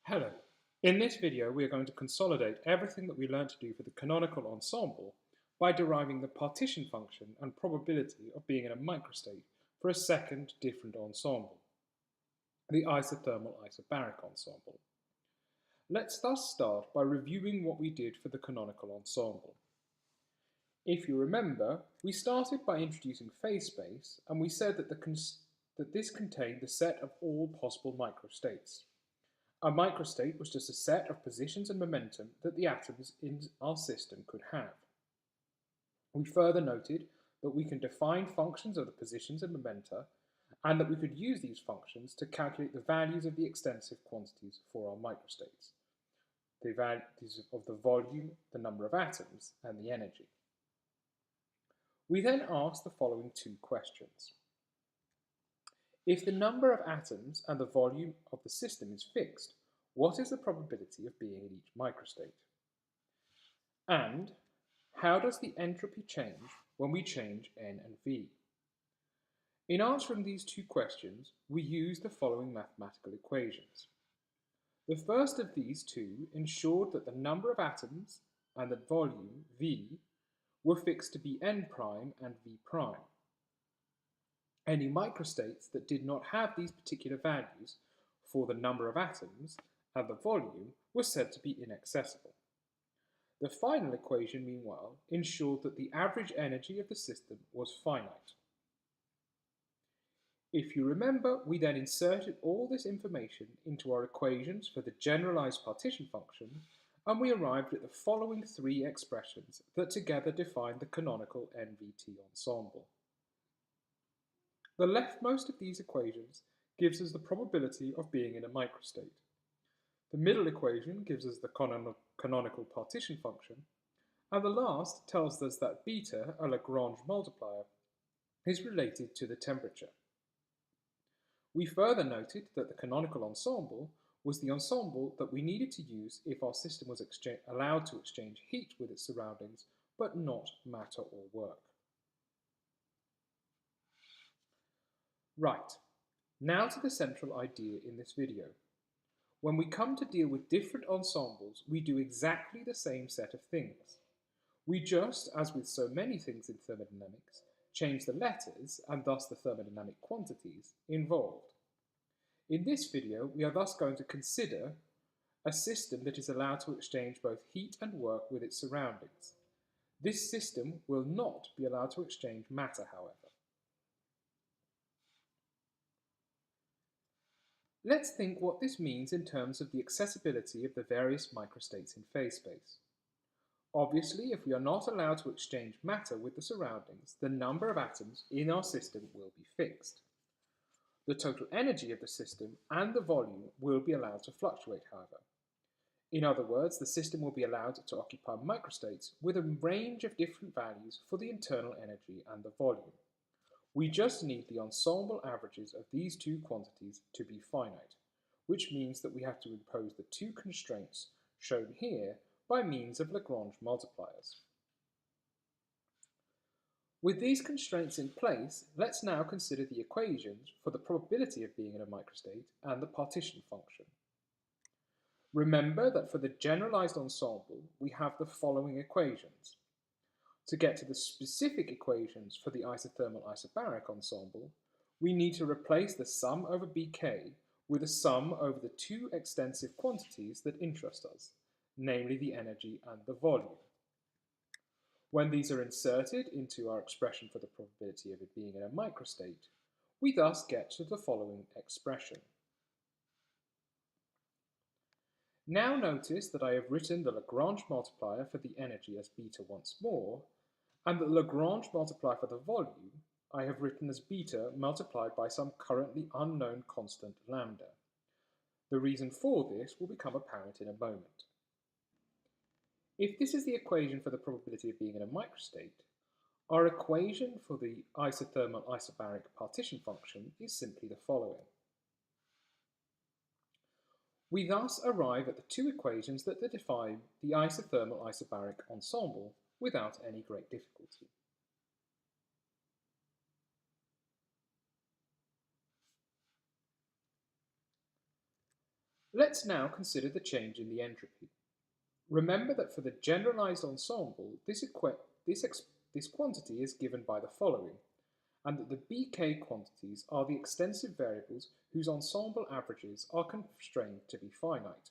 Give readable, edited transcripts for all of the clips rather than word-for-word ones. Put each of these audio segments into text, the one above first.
Hello. In this video, we are going to consolidate everything that we learned to do for the canonical ensemble by deriving the partition function and probability of being in a microstate for a second different ensemble, the isothermal isobaric ensemble. Let's thus start by reviewing what we did for the canonical ensemble. If you remember, we started by introducing phase space, and we said that this contained the set of all possible microstates. A microstate was just a set of positions and momentum that the atoms in our system could have. We further noted that we can define functions of the positions and momenta, and that we could use these functions to calculate the values of the extensive quantities for our microstates, the values of the volume, the number of atoms, and the energy. We then asked the following two questions. If the number of atoms and the volume of the system is fixed, what is the probability of being in each microstate? And how does the entropy change when we change N and V? In answering these two questions, we use the following mathematical equations. The first of these two ensured that the number of atoms and the volume, V, were fixed to be N prime and V prime. Any microstates that did not have these particular values for the number of atoms and the volume were said to be inaccessible. The final equation, meanwhile, ensured that the average energy of the system was finite. If you remember, we then inserted all this information into our equations for the generalized partition function, and we arrived at the following three expressions that together define the canonical NVT ensemble. The leftmost of these equations gives us the probability of being in a microstate. The middle equation gives us the canonical partition function, and the last tells us that beta, a Lagrange multiplier, is related to the temperature. We further noted that the canonical ensemble was the ensemble that we needed to use if our system was allowed to exchange heat with its surroundings, but not matter or work. Right, now to the central idea in this video. When we come to deal with different ensembles, we do exactly the same set of things. We just, as with so many things in thermodynamics, change the letters and thus the thermodynamic quantities involved. In this video, we are thus going to consider a system that is allowed to exchange both heat and work with its surroundings. This system will not be allowed to exchange matter, however. Let's think what this means in terms of the accessibility of the various microstates in phase space. Obviously, if we are not allowed to exchange matter with the surroundings, the number of atoms in our system will be fixed. The total energy of the system and the volume will be allowed to fluctuate, however. In other words, the system will be allowed to occupy microstates with a range of different values for the internal energy and the volume. We just need the ensemble averages of these two quantities to be finite, which means that we have to impose the two constraints shown here by means of Lagrange multipliers. With these constraints in place, let's now consider the equations for the probability of being in a microstate and the partition function. Remember that for the generalized ensemble, we have the following equations. To get to the specific equations for the isothermal isobaric ensemble, we need to replace the sum over bk with a sum over the two extensive quantities that interest us, namely the energy and the volume. When these are inserted into our expression for the probability of it being in a microstate, we thus get to the following expression. Now notice that I have written the Lagrange multiplier for the energy as beta once more, and the Lagrange multiplier for the volume I have written as beta multiplied by some currently unknown constant lambda. The reason for this will become apparent in a moment. If this is the equation for the probability of being in a microstate, our equation for the isothermal isobaric partition function is simply the following. We thus arrive at the two equations that define the isothermal isobaric ensemble without any great difficulty. Let's now consider the change in the entropy. Remember that for the generalized ensemble, this quantity is given by the following, and that the BK quantities are the extensive variables whose ensemble averages are constrained to be finite.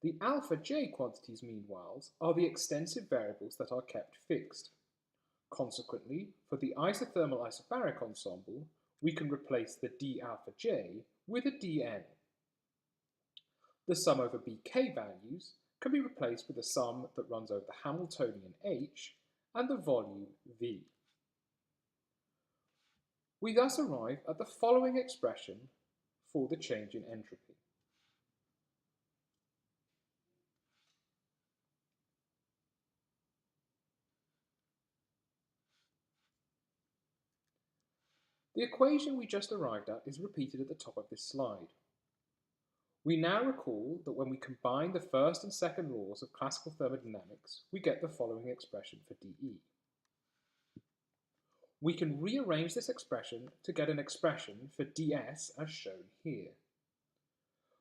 The alpha J quantities, meanwhile, are the extensive variables that are kept fixed. Consequently, for the isothermal isobaric ensemble, we can replace the d alpha J with a dn. The sum over BK values can be replaced with a sum that runs over the Hamiltonian H and the volume V. We thus arrive at the following expression for the change in entropy. The equation we just arrived at is repeated at the top of this slide. We now recall that when we combine the first and second laws of classical thermodynamics, we get the following expression for dE. We can rearrange this expression to get an expression for ds as shown here.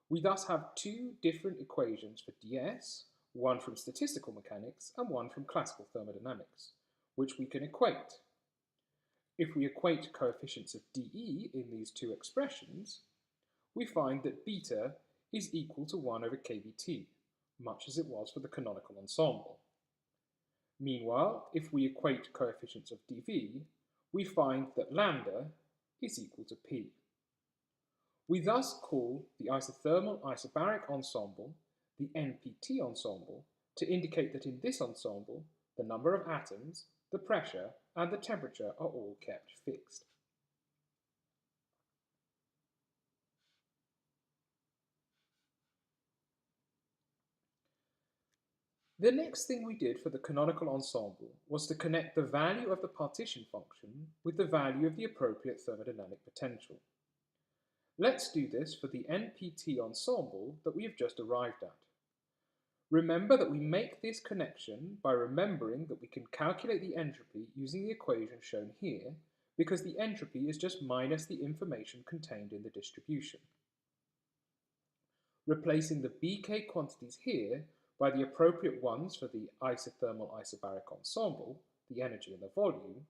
We thus have two different equations for ds, one from statistical mechanics and one from classical thermodynamics, which we can equate. If we equate coefficients of dE in these two expressions, we find that beta is equal to 1 over kBt, much as it was for the canonical ensemble. Meanwhile, if we equate coefficients of dV, we find that lambda is equal to p. We thus call the isothermal isobaric ensemble the NPT ensemble to indicate that in this ensemble, the number of atoms, the pressure, and the temperature are all kept fixed. The next thing we did for the canonical ensemble was to connect the value of the partition function with the value of the appropriate thermodynamic potential. Let's do this for the NPT ensemble that we have just arrived at. Remember that we make this connection by remembering that we can calculate the entropy using the equation shown here, because the entropy is just minus the information contained in the distribution. Replacing the BK quantities here by the appropriate ones for the isothermal isobaric ensemble, the energy and the volume,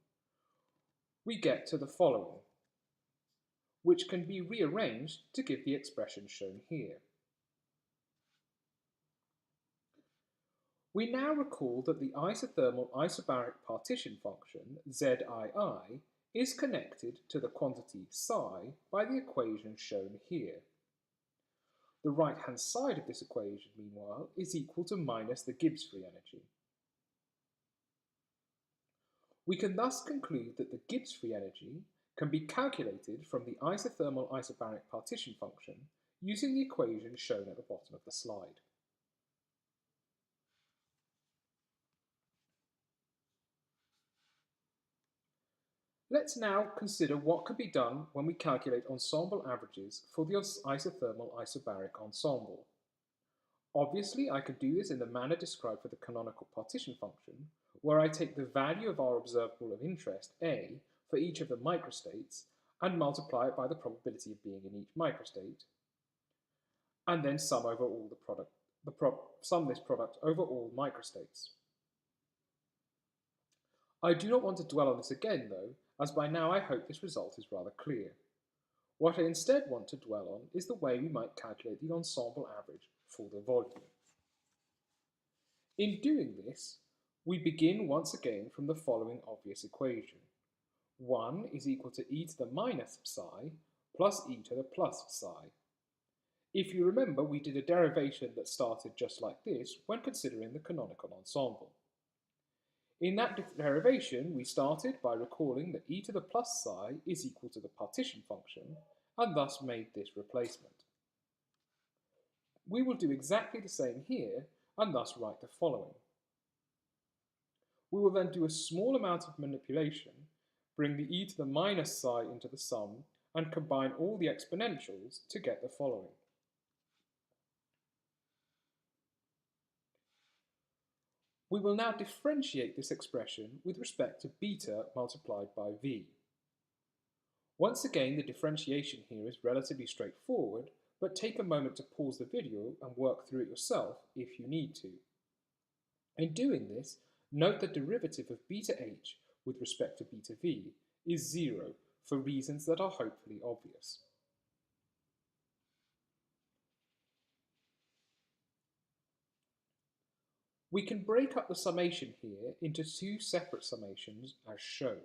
we get to the following, which can be rearranged to give the expression shown here. We now recall that the isothermal isobaric partition function, ZII, is connected to the quantity psi by the equation shown here. The right-hand side of this equation, meanwhile, is equal to minus the Gibbs free energy. We can thus conclude that the Gibbs free energy can be calculated from the isothermal isobaric partition function using the equation shown at the bottom of the slide. Let's now consider what can be done when we calculate ensemble averages for the isothermal isobaric ensemble. Obviously, I could do this in the manner described for the canonical partition function, where I take the value of our observable of interest, A, for each of the microstates, and multiply it by the probability of being in each microstate, and then sum over all sum this product over all microstates. I do not want to dwell on this again, though, as by now I hope this result is rather clear. What I instead want to dwell on is the way we might calculate the ensemble average for the volume. In doing this, we begin once again from the following obvious equation. 1 is equal to e to the minus psi plus e to the plus psi. If you remember, we did a derivation that started just like this when considering the canonical ensemble. In that derivation, we started by recalling that e to the plus psi is equal to the partition function, and thus made this replacement. We will do exactly the same here, and thus write the following. We will then do a small amount of manipulation, bring the e to the minus psi into the sum, and combine all the exponentials to get the following. We will now differentiate this expression with respect to beta multiplied by v. Once again, the differentiation here is relatively straightforward, but take a moment to pause the video and work through it yourself if you need to. In doing this, note the derivative of beta h with respect to beta v is 0 for reasons that are hopefully obvious. We can break up the summation here into two separate summations as shown.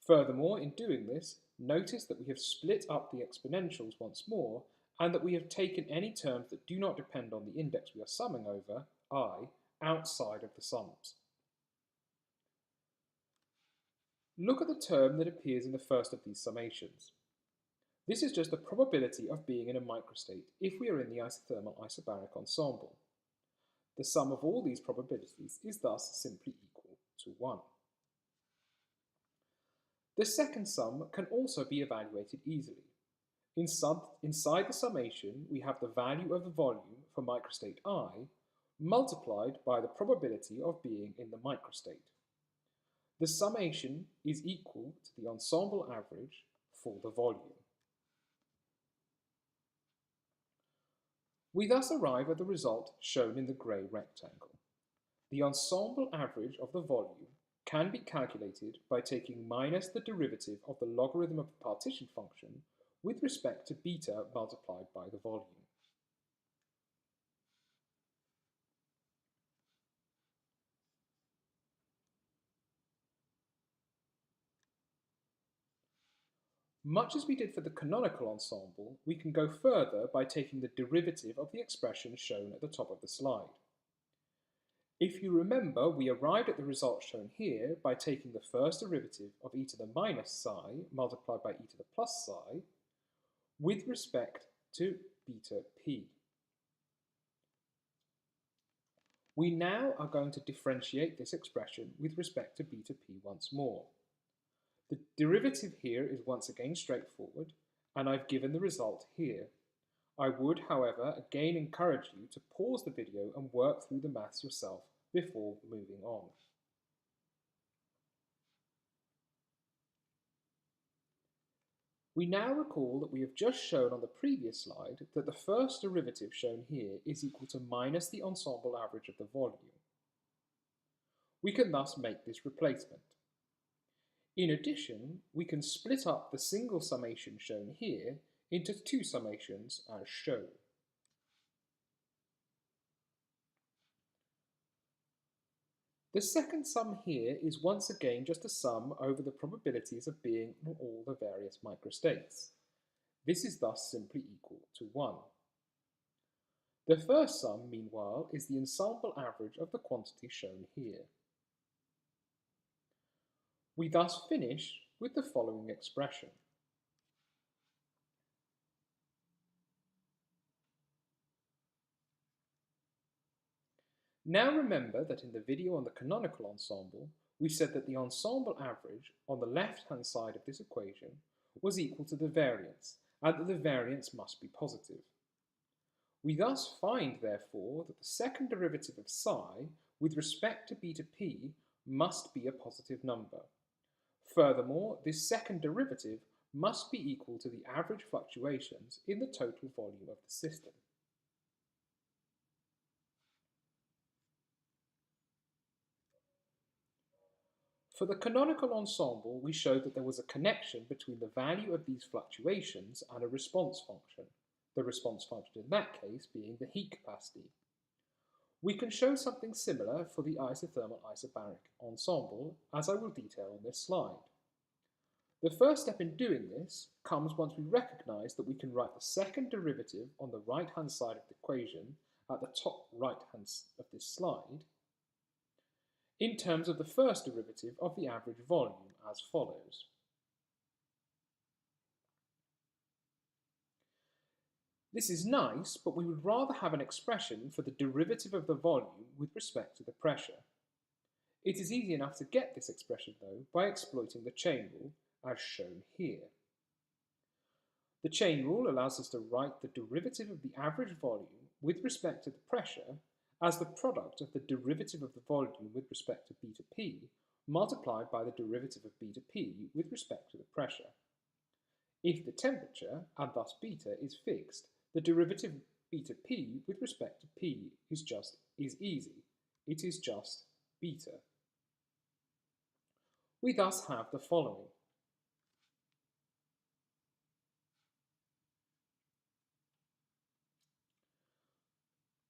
Furthermore, in doing this, notice that we have split up the exponentials once more and that we have taken any terms that do not depend on the index we are summing over, I, outside of the sums. Look at the term that appears in the first of these summations. This is just the probability of being in a microstate if we are in the isothermal isobaric ensemble. The sum of all these probabilities is thus simply equal to 1. The second sum can also be evaluated easily. Inside the summation, we have the value of the volume for microstate I multiplied by the probability of being in the microstate. The summation is equal to the ensemble average for the volume. We thus arrive at the result shown in the grey rectangle. The ensemble average of the volume can be calculated by taking minus the derivative of the logarithm of the partition function with respect to beta multiplied by the volume. Much as we did for the canonical ensemble, we can go further by taking the derivative of the expression shown at the top of the slide. If you remember, we arrived at the result shown here by taking the first derivative of e to the minus psi multiplied by e to the plus psi with respect to beta p. We now are going to differentiate this expression with respect to beta p once more. The derivative here is once again straightforward, and I've given the result here. I would, however, again encourage you to pause the video and work through the maths yourself before moving on. We now recall that we have just shown on the previous slide that the first derivative shown here is equal to minus the ensemble average of the volume. We can thus make this replacement. In addition, we can split up the single summation shown here into two summations as shown. The second sum here is once again just a sum over the probabilities of being in all the various microstates. This is thus simply equal to 1. The first sum, meanwhile, is the ensemble average of the quantity shown here. We thus finish with the following expression. Now remember that in the video on the canonical ensemble, we said that the ensemble average on the left-hand side of this equation was equal to the variance, and that the variance must be positive. We thus find, therefore, that the second derivative of psi with respect to beta p must be a positive number. Furthermore, this second derivative must be equal to the average fluctuations in the total volume of the system. For the canonical ensemble, we showed that there was a connection between the value of these fluctuations and a response function, the response function in that case being the heat capacity. We can show something similar for the isothermal isobaric ensemble, as I will detail on this slide. The first step in doing this comes once we recognize that we can write the second derivative on the right-hand side of the equation at the top right-hand of this slide in terms of the first derivative of the average volume as follows. This is nice, but we would rather have an expression for the derivative of the volume with respect to the pressure. It is easy enough to get this expression, though, by exploiting the chain rule, as shown here. The chain rule allows us to write the derivative of the average volume with respect to the pressure as the product of the derivative of the volume with respect to beta p multiplied by the derivative of beta p with respect to the pressure. If the temperature, and thus beta, is fixed, the derivative beta p with respect to p is easy. It is just beta. We thus have the following.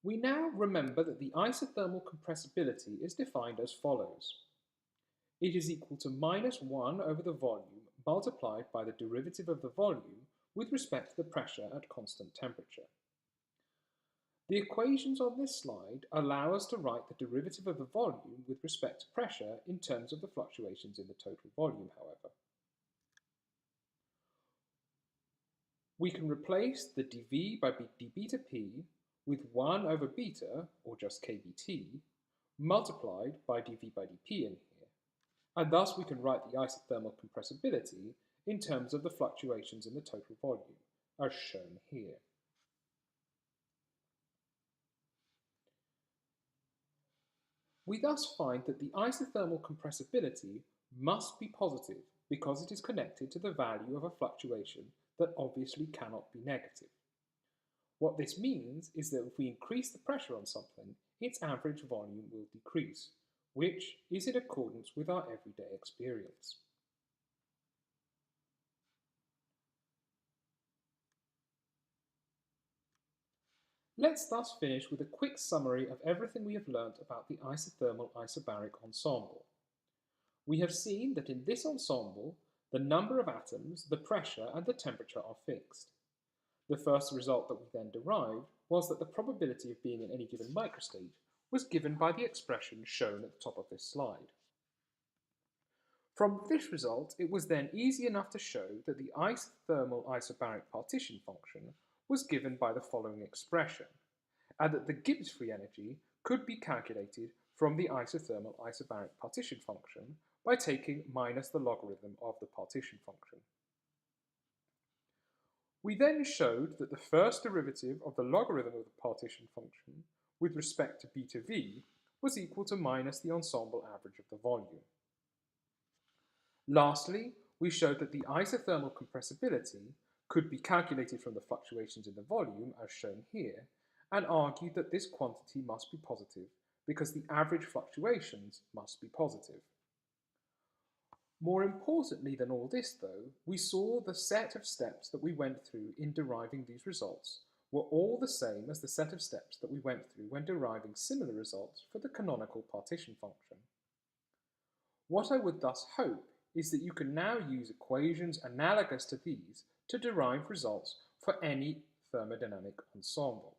We now remember that the isothermal compressibility is defined as follows. It is equal to minus 1 over the volume multiplied by the derivative of the volume with respect to the pressure at constant temperature. The equations on this slide allow us to write the derivative of the volume with respect to pressure in terms of the fluctuations in the total volume, however. We can replace the dV by d beta p with 1 over beta, or just kBt, multiplied by dV by dP in here, and thus we can write the isothermal compressibility in terms of the fluctuations in the total volume, as shown here. We thus find that the isothermal compressibility must be positive because it is connected to the value of a fluctuation that obviously cannot be negative. What this means is that if we increase the pressure on something, its average volume will decrease, which is in accordance with our everyday experience. Let's thus finish with a quick summary of everything we have learnt about the isothermal isobaric ensemble. We have seen that in this ensemble, the number of atoms, the pressure, and the temperature are fixed. The first result that we then derived was that the probability of being in any given microstate was given by the expression shown at the top of this slide. From this result, it was then easy enough to show that the isothermal isobaric partition function was given by the following expression, and that the Gibbs free energy could be calculated from the isothermal isobaric partition function by taking minus the logarithm of the partition function. We then showed that the first derivative of the logarithm of the partition function with respect to beta v was equal to minus the ensemble average of the volume. Lastly, we showed that the isothermal compressibility could be calculated from the fluctuations in the volume, as shown here, and argued that this quantity must be positive because the average fluctuations must be positive. More importantly than all this, though, we saw the set of steps that we went through in deriving these results were all the same as the set of steps that we went through when deriving similar results for the canonical partition function. What I would thus hope is that you can now use equations analogous to these to derive results for any thermodynamic ensemble.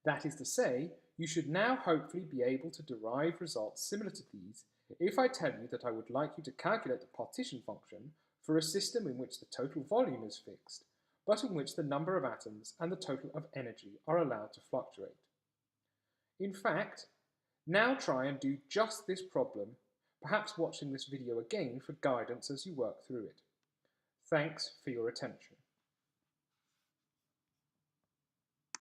That is to say, you should now hopefully be able to derive results similar to these if I tell you that I would like you to calculate the partition function for a system in which the total volume is fixed, but in which the number of atoms and the total of energy are allowed to fluctuate. In fact, now try and do just this problem, perhaps watching this video again for guidance as you work through it. Thanks for your attention.